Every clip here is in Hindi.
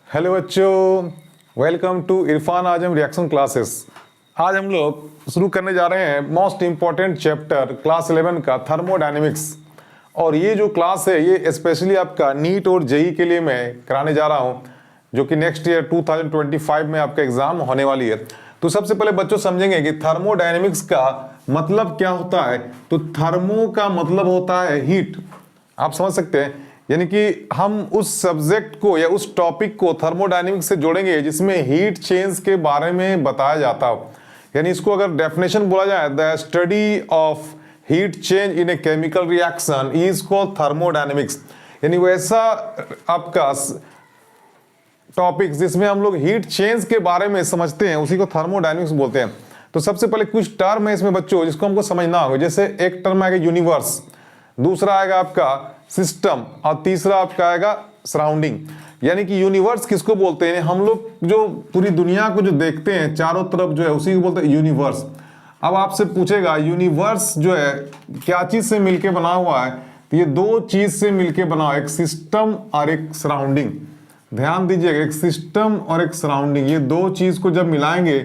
हेलो बच्चों, welcome to Irfan Azam reaction classes. आज हम लोग शुरू करने जा रहे हैं मोस्ट इम्पॉर्टेंट चैप्टर क्लास 11 का थर्मोडायनेमिक्स। और ये जो क्लास है ये स्पेशली आपका नीट और जेई के लिए मैं कराने जा रहा हूँ, जो कि नेक्स्ट ईयर 2025 में आपका एग्जाम होने वाली है। तो सबसे पहले बच्चों समझेंगे कि थर्मोडायनेमिक्स का मतलब क्या होता है। तो थर्मो का मतलब होता है हीट, आप समझ सकते हैं। यानी कि हम उस सब्जेक्ट को या उस टॉपिक को थर्मोडायनेमिक्स से जोड़ेंगे जिसमें हीट चेंज के बारे में बताया जाता हो। यानी इसको अगर डेफिनेशन बोला जाए, the study of heat change in a chemical reaction is called thermodynamics. यानी वैसा आपका टॉपिक जिसमें हम लोग हीट चेंज के बारे में समझते हैं उसी को थर्मोडायनेमिक्स बोलते हैं। तो सबसे पहले कुछ टर्म है इसमें बच्चों जिसको हमको समझना होगा। जैसे एक टर्म आएगा यूनिवर्स, दूसरा आएगा आपका सिस्टम और तीसरा आपका आएगा सराउंडिंग। यानी कि यूनिवर्स किसको बोलते हैं, हम लोग जो पूरी दुनिया को जो देखते हैं चारों तरफ जो है उसी को बोलते हैं यूनिवर्स। अब आपसे पूछेगा यूनिवर्स जो है क्या चीज से मिलके बना हुआ है, तो ये दो चीज से मिलके बना हुआ है, एक सिस्टम और एक सराउंडिंग। ध्यान दीजिएगा, एक सिस्टम और एक सराउंडिंग, ये दो चीज को जब मिलाएंगे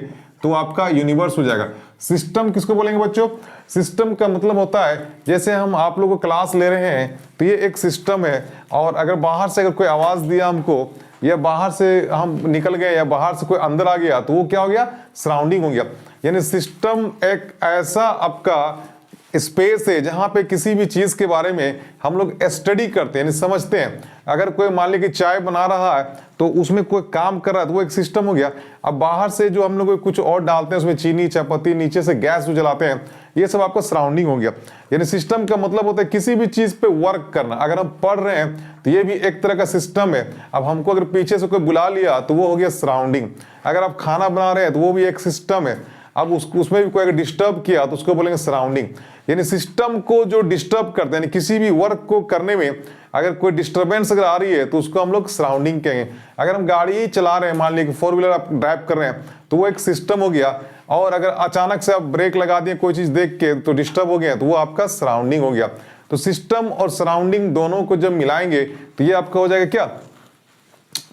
तो आपका यूनिवर्स हो जाएगा। सिस्टम किसको बोलेंगे बच्चों, सिस्टम का मतलब होता है जैसे हम आप लोगों को क्लास ले रहे हैं तो ये एक सिस्टम है, और अगर बाहर से अगर कोई आवाज दिया हमको या बाहर से हम निकल गए या बाहर से कोई अंदर आ गया तो वो क्या हो गया, सराउंडिंग हो गया। यानी सिस्टम एक ऐसा आपका स्पेस है जहां पे किसी भी चीज के बारे में हम लोग स्टडी करते हैं, यानी समझते हैं। अगर कोई मान लीजिए कि चाय बना रहा है तो उसमें कोई काम कर रहा है तो वो एक सिस्टम हो गया। अब बाहर से जो हम लोग कुछ और डालते हैं उसमें चीनी चायपत्ती, नीचे से गैस जो जलाते हैं, ये सब आपका सराउंडिंग हो गया। यानी सिस्टम का मतलब होता है किसी भी चीज पे वर्क करना। अगर हम पढ़ रहे हैं तो ये भी एक तरह का सिस्टम है। अब हमको अगर पीछे से कोई बुला लिया तो वो हो गया सराउंडिंग। अगर आप खाना बना रहे हैं तो वो भी एक सिस्टम है। अब उसमें भी कोई अगर डिस्टर्ब किया तो उसको बोलेंगे सराउंडिंग। यानी सिस्टम को जो डिस्टर्ब करते हैं, किसी भी वर्क को करने में अगर कोई डिस्टर्बेंस अगर आ रही है तो उसको हम लोग सराउंडिंग कहेंगे। अगर हम गाड़ी ही चला रहे हैं, मान लीजिए 4 व्हीलर आप ड्राइव कर रहे हैं तो वो एक सिस्टम हो गया। और अगर अचानक से आप ब्रेक लगा दिए कोई चीज देख के तो डिस्टर्ब हो गया तो वो आपका सराउंडिंग हो गया। तो सिस्टम और सराउंडिंग दोनों को जब मिलाएंगे तो ये आपका हो जाएगा क्या,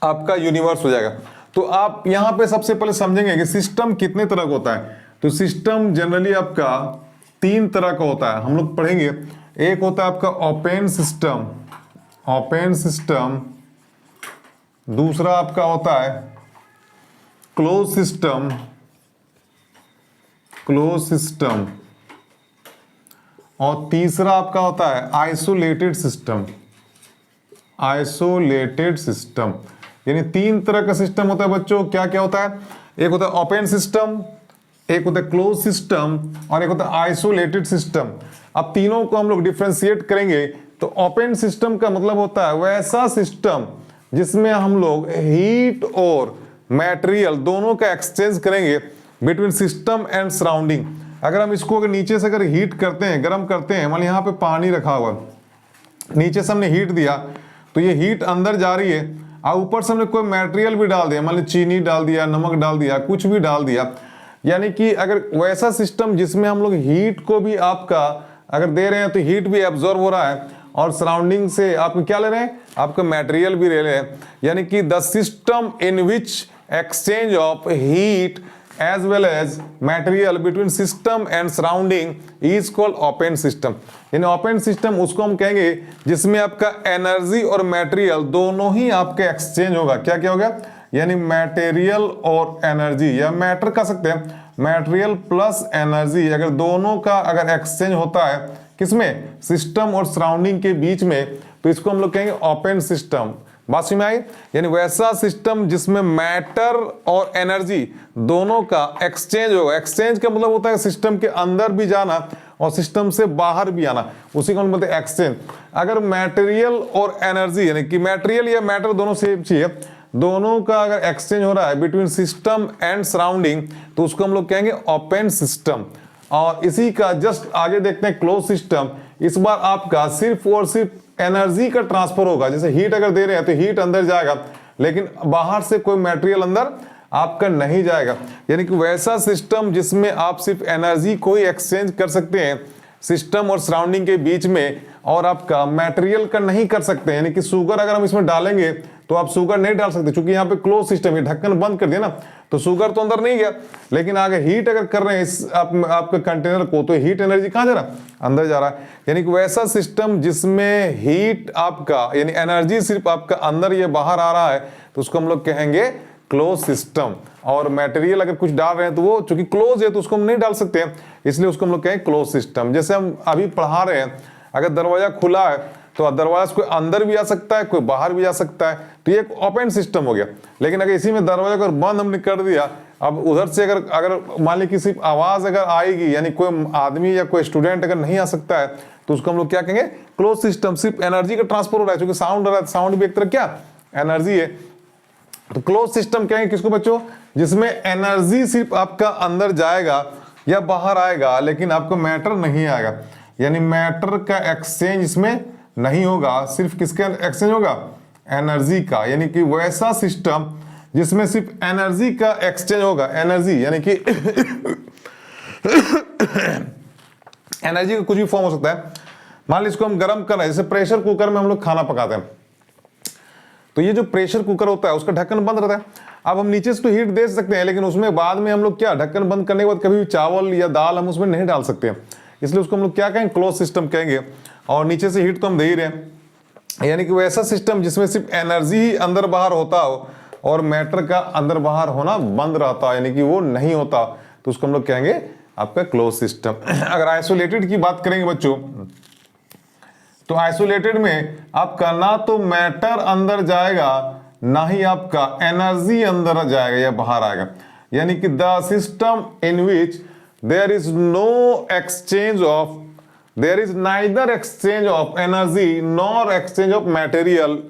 आपका यूनिवर्स हो जाएगा। तो आप यहां पे सबसे पहले समझेंगे कि सिस्टम कितने तरह का होता है। तो सिस्टम जनरली आपका 3 तरह का होता है, हम लोग पढ़ेंगे। एक होता है आपका ओपन सिस्टम, ओपन सिस्टम। दूसरा आपका होता है क्लोज सिस्टम, क्लोज सिस्टम। और तीसरा आपका होता है आइसोलेटेड सिस्टम, आइसोलेटेड सिस्टम। यानी 3 तरह का सिस्टम होता है बच्चों। क्या क्या होता है, एक होता है ओपन सिस्टम, एक होता है क्लोज सिस्टम और एक होता है आइसोलेटेड सिस्टम। अब तीनों को हम लोग डिफरेंशिएट करेंगे तो ओपन सिस्टम का मतलब होता है वैसा सिस्टम जिसमें हम लोग हीट और मटेरियल दोनों का एक्सचेंज करेंगे बिटवीन सिस्टम एंड सराउंडिंग। अगर हम इसको अगर नीचे से अगर हीट करते हैं, गर्म करते हैं, मान यहाँ पे पानी रखा हुआ, नीचे से हमने हीट दिया तो ये हीट अंदर जा रही है, और ऊपर से हमने कोई मटेरियल भी डाल दिया, मान लीजिए चीनी डाल दिया, नमक डाल दिया, कुछ भी डाल दिया। यानी कि अगर वैसा सिस्टम जिसमें हम लोग हीट को भी आपका अगर दे रहे हैं तो हीट भी एब्जॉर्ब हो रहा है और सराउंडिंग से आप क्या ले रहे हैं, आपका मटेरियल भी ले रहे हैं। यानी कि the system in which exchange of heat as well as material between system and surrounding is called open system. यानी ओपन सिस्टम उसको हम कहेंगे जिसमें आपका एनर्जी और मटेरियल दोनों ही आपके एक्सचेंज होगा। क्या क्या होगा, यानी मटेरियल और एनर्जी, या मैटर कह सकते हैं, मटेरियल प्लस एनर्जी अगर दोनों का अगर एक्सचेंज होता है किसमें, सिस्टम और सराउंडिंग के बीच में, तो इसको हम लोग कहेंगे ओपन सिस्टम। बात समझ में आई। यानी वैसा सिस्टम जिसमें मैटर और एनर्जी दोनों का एक्सचेंज होगा। एक्सचेंज का मतलब होता है सिस्टम के अंदर भी जाना और सिस्टम से बाहर भी आना, उसी को हम बोलते हैं एक्सचेंज। अगर मटेरियल और एनर्जी यानी कि मटेरियल या मैटर दोनों सेम चीज है, दोनों का अगर एक्सचेंज हो रहा है बिटवीन सिस्टम एंड सराउंडिंग तो उसको हम लोग कहेंगे ओपन सिस्टम। और इसी का जस्ट आगे देखते हैं क्लोज सिस्टम। इस बार आपका सिर्फ और सिर्फ एनर्जी का ट्रांसफर होगा। जैसे हीट अगर दे रहे हैं तो हीट अंदर जाएगा, लेकिन बाहर से कोई मटेरियल अंदर आपका नहीं जाएगा। यानी कि वैसा सिस्टम जिसमें आप सिर्फ एनर्जी को ही एक्सचेंज कर सकते हैं सिस्टम और सराउंडिंग के बीच में, और आपका मटेरियल का नहीं कर सकते। यानी कि शुगर अगर हम इसमें डालेंगे तो आप शुगर नहीं डाल सकते, क्योंकि यहाँ पे क्लोज सिस्टम है, ढक्कन बंद कर दिया ना, तो शुगर तो अंदर नहीं गया, लेकिन आगे हीट अगर कर रहे हैं इस आपके कंटेनर को, तो हीट एनर्जी कहाँ जा रहा है, अंदर जा रहा है। यानी कि वैसा सिस्टम जिसमें हीट आपका यानी एनर्जी सिर्फ आपका अंदर या बाहर आ रहा है, तो उसको हम लोग कहेंगे क्लोज सिस्टम। और मटेरियल अगर कुछ डाल रहे हैं तो वो चूंकि क्लोज है तो उसको हम नहीं डाल सकते हैं, इसलिए उसको हम लोग कहेंगे क्लोज सिस्टम। जैसे हम अभी पढ़ा रहे हैं, अगर दरवाजा खुला है तो दरवाजा कोई अंदर भी आ सकता है, कोई बाहर भी आ सकता है, तो ये एक ओपन सिस्टम हो गया। लेकिन अगर इसी में दरवाजा अगर बंद हमने कर दिया, अब उधर से अगर मान ली कि सिर्फ आवाज अगर आएगी, यानी कोई आदमी या कोई स्टूडेंट अगर नहीं आ सकता है, तो उसको हम लोग क्या कहेंगे, क्लोज सिस्टम। सिर्फ एनर्जी का ट्रांसफर हो रहा है, क्योंकि साउंड हो रहा है, साउंड भी एक तरह क्या एनर्जी है। तो क्लोज सिस्टम कहेंगे किसको बच्चों, जिसमें एनर्जी सिर्फ आपका अंदर जाएगा या बाहर आएगा, लेकिन आपको मैटर नहीं आएगा, यानी मैटर का एक्सचेंज इसमें नहीं होगा, सिर्फ किसका एक्सचेंज होगा, एनर्जी का। यानी कि वैसा सिस्टम जिसमें सिर्फ एनर्जी का एक्सचेंज होगा, एनर्जी यानी कि एनर्जी का कुछ भी फॉर्म हो सकता है। मान लीजिए इसको हम गर्म कर रहे हैं, जैसे प्रेशर कुकर में हम लोग खाना पकाते हैं, तो ये जो प्रेशर कुकर होता है उसका ढक्कन बंद रहता है। अब हम नीचे से तो हीट दे सकते हैं, लेकिन उसमें बाद में हम लोग क्या, ढक्कन बंद करने के बाद कभी भी चावल या दाल हम उसमें नहीं डाल सकते, इसलिए उसको हम लोग क्या कहेंगे, क्लोज सिस्टम कहेंगे। और नीचे से हीट तो हम दे ही रहे हैं, यानी कि वैसा सिस्टम जिसमें सिर्फ एनर्जी ही अंदर बाहर होता हो और मैटर का अंदर बाहर होना बंद रहता, यानी कि वो नहीं होता, तो उसको हम लोग कहेंगे आपका क्लोज सिस्टम। अगर आइसोलेटेड की बात करेंगे बच्चों, तो आइसोलेटेड में आपका ना तो मैटर अंदर जाएगा, ना ही आपका एनर्जी अंदर जाएगा या बाहर आएगा। यानी कि the system in which there is no exchange of, there is neither exchange of energy nor exchange of material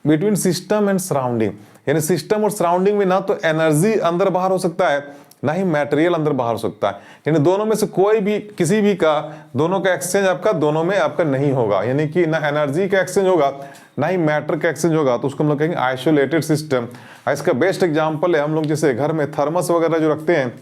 between system and surrounding. यानी सिस्टम और सराउंडिंग में ना तो एनर्जी अंदर बाहर हो सकता है, ना ही मटेरियल अंदर बाहर हो सकता है, यानी दोनों में से कोई भी किसी भी का, दोनों का एक्सचेंज आपका दोनों में आपका नहीं होगा, यानी कि ना एनर्जी का एक्सचेंज होगा ना ही मैटर का एक्सचेंज होगा, तो उसको हम लोग कहेंगे आइसोलेटेड सिस्टम। इसका बेस्ट एग्जांपल है, हम लोग जैसे घर में थर्मस वगैरह जो रखते हैं,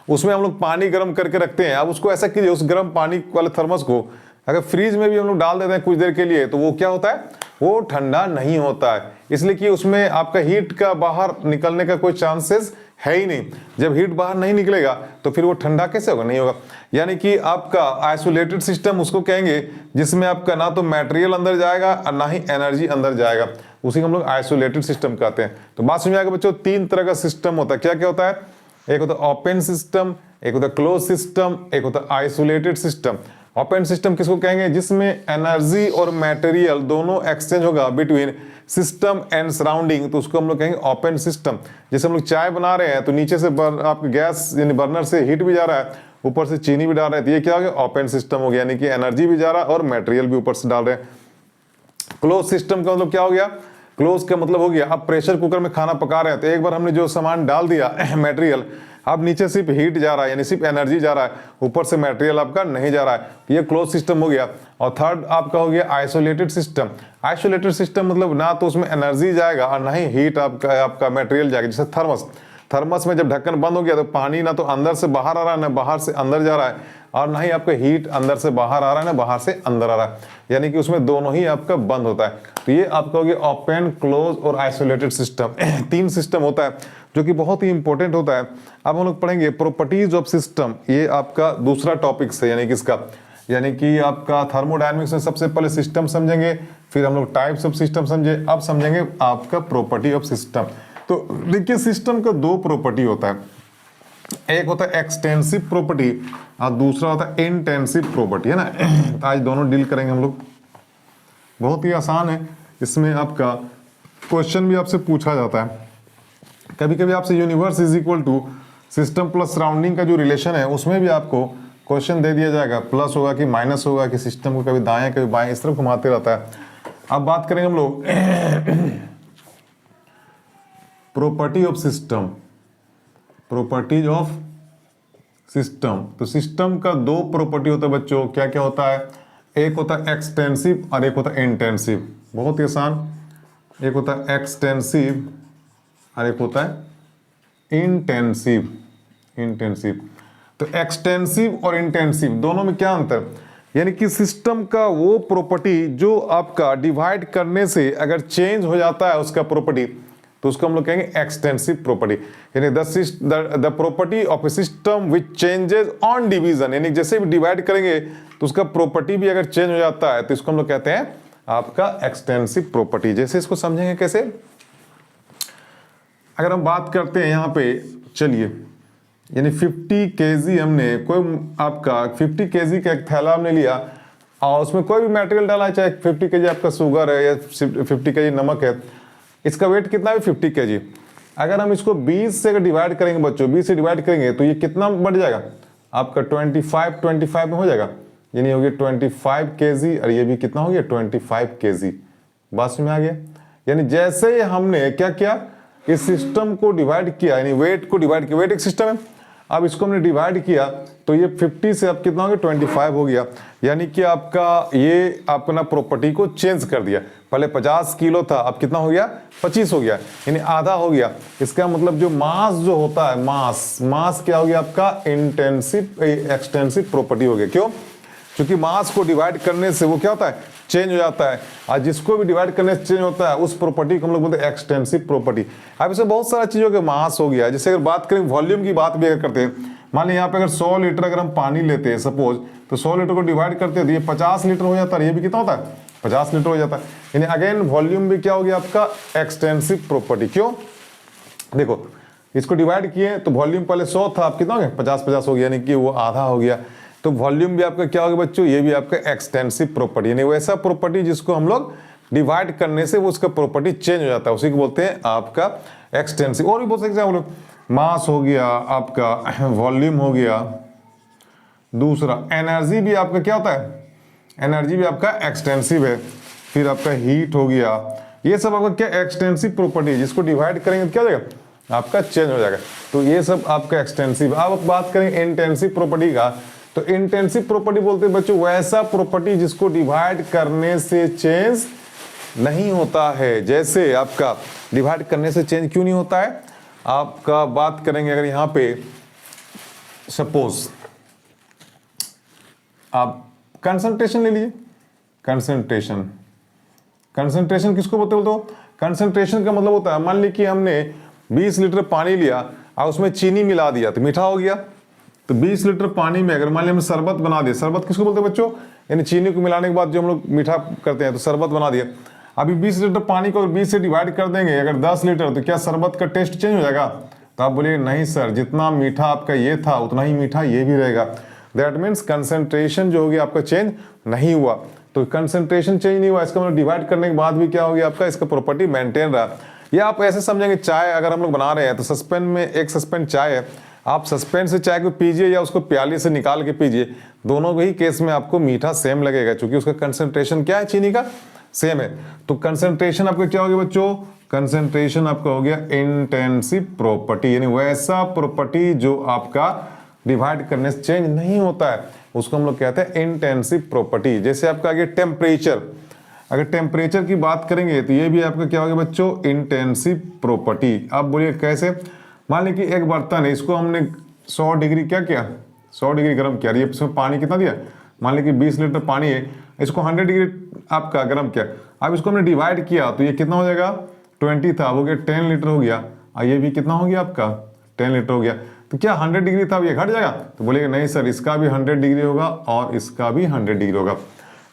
उसमें हम लोग पानी गर्म करके रखते हैं। अब उसको ऐसा कीजिए, उस गर्म पानी वाले थर्मस को अगर फ्रीज में भी हम लोग डाल देते हैं कुछ देर के लिए, तो वो क्या होता है, वो ठंडा नहीं होता है, इसलिए कि उसमें आपका हीट का बाहर निकलने का कोई चांसेस है ही नहीं। जब हीट बाहर नहीं निकलेगा तो फिर वो ठंडा कैसे होगा, नहीं होगा। यानी कि आपका आइसोलेटेड सिस्टम उसको कहेंगे जिसमें आपका ना तो मटेरियल अंदर जाएगा और ना ही एनर्जी अंदर जाएगा, उसी को हम लोग आइसोलेटेड सिस्टम कहते हैं। तो बात समझ आएगा बच्चों, तीन तरह का सिस्टम होता है। क्या क्या होता है, एक होता है ओपन सिस्टम, एक होता है क्लोज सिस्टम, एक होता है आइसोलेटेड सिस्टम। ओपन सिस्टम किसको कहेंगे, जिसमें एनर्जी और मटेरियल दोनों एक्सचेंज होगा बिटवीन सिस्टम एंड सराउंडिंग, तो उसको हम लोग कहेंगे ओपन सिस्टम। जैसे हम लोग चाय बना रहे हैं तो नीचे से आपके गैस यानी बर्नर से हीट भी जा रहा है, ऊपर से चीनी भी डाल रहे हैं, तो ये क्या हो गया, ओपन सिस्टम हो गया, यानी कि एनर्जी भी जा रहा है और मटेरियल भी ऊपर से डाल रहे हैं। क्लोज सिस्टम का मतलब क्या हो गया, क्लोज का मतलब हो गया, अब प्रेशर कुकर में खाना पका रहे हैं, तो एक बार हमने जो सामान डाल दिया मटेरियल, अब नीचे सिर्फ हीट जा रहा है, यानी सिर्फ एनर्जी जा रहा है, ऊपर से मटेरियल आपका नहीं जा रहा है, ये क्लोज सिस्टम हो गया। और थर्ड आपका हो गया आइसोलेटेड सिस्टम। आइसोलेटेड सिस्टम मतलब ना तो उसमें एनर्जी जाएगा और ना ही हीट आपका मटेरियल जाएगा। जैसे थर्मस में जब ढक्कन बंद हो गया तो पानी ना तो अंदर से बाहर आ रहा है, ना बाहर से अंदर जा रहा है, और ना ही आपका हीट अंदर से बाहर आ रहा है, ना बाहर से अंदर आ रहा है, यानी कि उसमें दोनों ही आपका बंद होता है। तो ये आपका हो गया ओपन, क्लोज और आइसोलेटेड सिस्टम। तीन सिस्टम होता है जो कि बहुत ही इंपॉर्टेंट होता है। अब हम लोग पढ़ेंगे प्रॉपर्टीज ऑफ सिस्टम, ये आपका दूसरा टॉपिक है, यानी कि इसका यानी कि आपका थर्मोडायनेमिक्स में सबसे पहले सिस्टम समझेंगे, फिर हम लोग टाइप्स ऑफ सिस्टम समझे, अब समझेंगे आपका प्रॉपर्टी ऑफ सिस्टम। तो देखिए सिस्टम का दो प्रॉपर्टी होता है, एक होता है एक्सटेंसिव प्रॉपर्टी और दूसरा होता है इंटेंसिव प्रॉपर्टी, है ना। तो आज दोनों डील करेंगे हम लोग, बहुत ही आसान है। इसमें आपका क्वेश्चन भी आपसे पूछा जाता है, कभी कभी आपसे universe is equal to system plus surrounding का जो रिलेशन है उसमें भी आपको क्वेश्चन दे दिया जाएगा, प्लस होगा कि माइनस होगा, कि सिस्टम को कभी दाएं कभी बाएं इस तरफ घुमाते रहता है। अब बात करेंगे हम लोग property of system, properties of system. तो सिस्टम का दो प्रॉपर्टी होता है बच्चों, क्या क्या होता है, एक होता है एक्सटेंसिव और एक होता है इंटेंसिव। बहुत ही आसान, एक होता है एक्सटेंसिव और एक होता है इंटेंसिव। इंटेंसिव तो एक्सटेंसिव और इंटेंसिव दोनों में क्या अंतर, यानी कि सिस्टम का वो प्रॉपर्टी जो आपका डिवाइड करने से अगर चेंज हो जाता है उसका प्रॉपर्टी, तो उसको हम लोग कहेंगे एक्सटेंसिव प्रॉपर्टी। यानी the property of A system which changes on division, यानी जैसे भी डिवाइड करेंगे तो उसका प्रॉपर्टी भी अगर चेंज हो जाता है तो इसको हम लोग कहते हैं आपका एक्सटेंसिव प्रॉपर्टी। जैसे इसको समझेंगे कैसे, अगर हम बात करते हैं यहाँ पे, चलिए, यानी 50 केजी हमने कोई आपका 50 केजी का एक थैला हमने लिया और उसमें कोई भी मटेरियल डाला है, चाहे 50 केजी आपका शुगर है या 50 केजी नमक है, इसका वेट कितना है 50 केजी। अगर हम इसको 20 से अगर डिवाइड करेंगे बच्चों, 20 से डिवाइड करेंगे तो ये कितना बढ़ जाएगा आपका 25 में हो जाएगा, यानी हो गया 25 केजी, और ये भी कितना हो गया 25 केजी। बात में आ गया। यानी जैसे ही हमने क्या किया, इस सिस्टम को डिवाइड किया, यानी वेट को डिवाइड किया, वेट एक सिस्टम है, अब इसको हमने डिवाइड किया तो ये 50 से अब कितना हो गया 25 हो गया। यानी कि आपका ये अपना प्रॉपर्टी को चेंज कर दिया, पहले 50 किलो था अब कितना हो गया 25 हो गया, यानी आधा हो गया। इसका मतलब जो मास जो होता है, मास क्या हो गया आपका इंटेंसिव एक्सटेंसिव प्रॉपर्टी हो गया। क्यों? क्योंकि मास को डिवाइड करने से वो क्या होता है, चेंज हो जाता है, और जिसको भी डिवाइड करने से चेंज होता है उस प्रॉपर्टी को हम लोग बोलते हैं एक्सटेंसिव प्रॉपर्टी। अब इसमें बहुत सारा चीजों के मास हो गया। जैसे अगर बात करें वॉल्यूम की बात भी अगर करते हैं, मान लीजिए यहाँ पे अगर 100 लीटर अगर हम पानी लेते हैं सपोज, तो 100 लीटर को डिवाइड करते हैं तो ये 50 लीटर हो जाता है, ये भी कितना होता है 50 लीटर हो जाता है। यानी अगेन वॉल्यूम भी क्या हो गया आपका एक्सटेंसिव प्रॉपर्टी। क्यों? देखो इसको डिवाइड किए तो वॉल्यूम पहले 100 था, अब कितना हो गया 50 हो गया, यानी कि वो आधा हो गया। तो वॉल्यूम भी आपका क्या होगा बच्चों, ये भी आपका एक्सटेंसिव प्रॉपर्टी, यानी वैसा प्रॉपर्टी जिसको हम लोग डिवाइड करने से वो उसका प्रॉपर्टी चेंज हो जाता है, उसी को बोलते हैं आपका एक्सटेंसिव। और भी बहुत से एग्जाम्पल, मास हो गया आपका, वॉल्यूम हो गया, दूसरा एनर्जी भी आपका क्या होता है, एनर्जी भी आपका एक्सटेंसिव है, फिर आपका हीट हो गया, ये सब आपका क्या एक्सटेंसिव प्रॉपर्टी है, जिसको डिवाइड करेंगे तो क्या हो जाएगा आपका चेंज हो जाएगा। तो ये सब आपका एक्सटेंसिव। अब बात करें इंटेंसिव प्रॉपर्टी का, तो इंटेंसिव प्रॉपर्टी बोलते हैं बच्चों वैसा प्रॉपर्टी जिसको डिवाइड करने से चेंज नहीं होता है। जैसे आपका डिवाइड करने से चेंज क्यों नहीं होता है, आपका बात करेंगे अगर यहाँ पे सपोज आप कंसंट्रेशन ले लीजिए, कंसंट्रेशन किसको बोलते हो? कंसंट्रेशन का मतलब होता है, मान लीजिए कि हमने 20 लीटर पानी लिया और उसमें चीनी मिला दिया तो मीठा हो गया। तो 20 लीटर पानी में अगर मान लीजिए हमने शरबत बना दिया, शरबत किसको बोलते हैं बच्चों, यानी चीनी को मिलाने के बाद जो हम लोग मीठा करते हैं, तो शरबत बना दिया। अभी 20 लीटर पानी को अगर 20 से डिवाइड कर देंगे अगर 10 लीटर, तो क्या शरबत का टेस्ट चेंज हो जाएगा? तो आप बोलिए नहीं सर, जितना मीठा आपका ये था उतना ही मीठा ये भी रहेगा। दैट मीन्स कंसंट्रेशन जो हो गया आपका चेंज नहीं हुआ। तो कंसंट्रेशन चेंज नहीं हुआ, इसका मतलब डिवाइड करने के बाद भी क्या हो गया आपका, इसका प्रॉपर्टी मेंटेन रहा। या आप ऐसे समझेंगे, चाय अगर हम लोग बना रहे हैं तो सस्पेंड में एक सस्पेंड चाय है, आप सस्पेंड से चाय को पीजिए या उसको प्याली से निकाल के पीजिए, दोनों ही केस में आपको मीठा सेम लगेगा, क्योंकि उसका कंसंट्रेशन क्या है, चीनी का सेम है। तो कंसंट्रेशन आपका क्या हो गया बच्चों, कंसंट्रेशन आपका हो गया इंटेंसिव प्रॉपर्टी, यानी वैसा प्रॉपर्टी जो आपका डिवाइड करने से चेंज नहीं होता है, उसको हम लोग कहते हैं इंटेंसिव प्रॉपर्टी। जैसे आपका आगे टेम्परेचर, अगर टेम्परेचर की बात करेंगे तो ये भी आपका क्या हो गया बच्चों, इंटेंसिव प्रॉपर्टी। आप बोलिए कैसे? मान लीजिए कि एक बर्तन है, इसको हमने 100 डिग्री क्या किया, 100 डिग्री गर्म किया, ये इसमें पानी कितना दिया, मान लीजिए कि 20 लीटर पानी है, इसको 100 डिग्री आपका गर्म किया। अब इसको हमने डिवाइड किया तो ये कितना हो जाएगा, 20 था वो गया 10 लीटर हो गया, और ये भी कितना हो गया आपका 10 लीटर हो गया। तो क्या 100 डिग्री था, ये घट जाएगा? तो बोलेगा नहीं सर, इसका भी 100 डिग्री होगा और इसका भी 100 डिग्री होगा।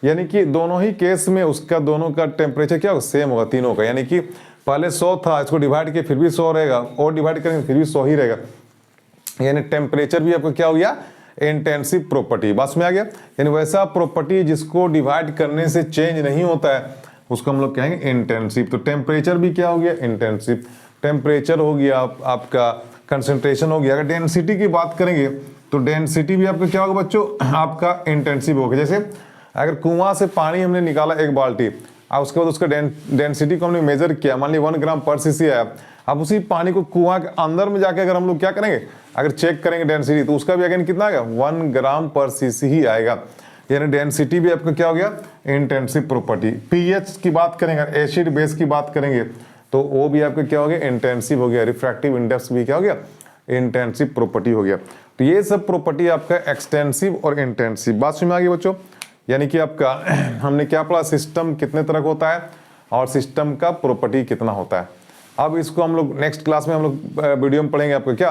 यानी कि दोनों ही केस में उसका दोनों का टेम्परेचर क्या होगा, सेम होगा तीनों का। यानी कि पहले 100 था, इसको डिवाइड किया फिर भी 100 रहेगा, और डिवाइड करेंगे फिर भी 100 ही रहेगा। यानी टेम्परेचर भी आपका क्या हो गया, इंटेंसिव प्रॉपर्टी। बात में आ गया? यानी वैसा प्रॉपर्टी जिसको डिवाइड करने से चेंज नहीं होता है उसको हम लोग कहेंगे इंटेंसिव। तो टेम्परेचर भी क्या हो गया, इंटेंसिव। टेम्परेचर हो गया आपका, कंसंट्रेशन हो गया। अगर डेंसिटी की बात करेंगे तो डेंसिटी भी आपका क्या होगा बच्चों, आपका इंटेंसिव होगा। जैसे अगर कुआं से पानी हमने निकाला एक बाल्टी, और उसके बाद उसका डेंसिटी को हमने मेजर किया, मान ली 1 ग्राम पर सीसी आया। अब उसी पानी को कुआं के अंदर में जाके अगर हम लोग क्या करेंगे, अगर चेक करेंगे डेंसिटी, तो उसका भी अगेन कितना आएगा, 1 ग्राम पर सीसी ही आएगा। यानी डेंसिटी भी आपका क्या हो गया, इंटेंसिव प्रॉपर्टी। पीएच की बात करेंगे, एसिड बेस की बात करेंगे, तो वो भी आपका क्या हो गया, इंटेंसिव हो गया। रिफ्रैक्टिव इंडेक्स भी क्या हो गया, इंटेंसिव प्रॉपर्टी हो गया। तो ये सब प्रॉपर्टी आपका एक्सटेंसिव और इंटेंसिव। बात समझ में आ गई बच्चों? यानी कि आपका हमने क्या पढ़ा, सिस्टम कितने तरह का होता है और सिस्टम का प्रॉपर्टी कितना होता है। अब इसको हम लोग नेक्स्ट क्लास में हम लोग वीडियो में पढ़ेंगे आपको क्या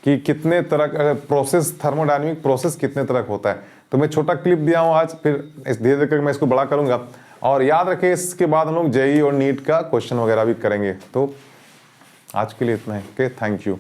कि कितने तरह का प्रोसेस, थर्मोडायनेमिक प्रोसेस कितने तरह का होता है। तो मैं छोटा क्लिप दिया हूँ आज, फिर धीरे धीरे करके मैं इसको बड़ा करूँगा। और याद रखें इसके बाद हम लोग जेईई और नीट का क्वेश्चन वगैरह भी करेंगे। तो आज के लिए इतना है। Okay, thank you.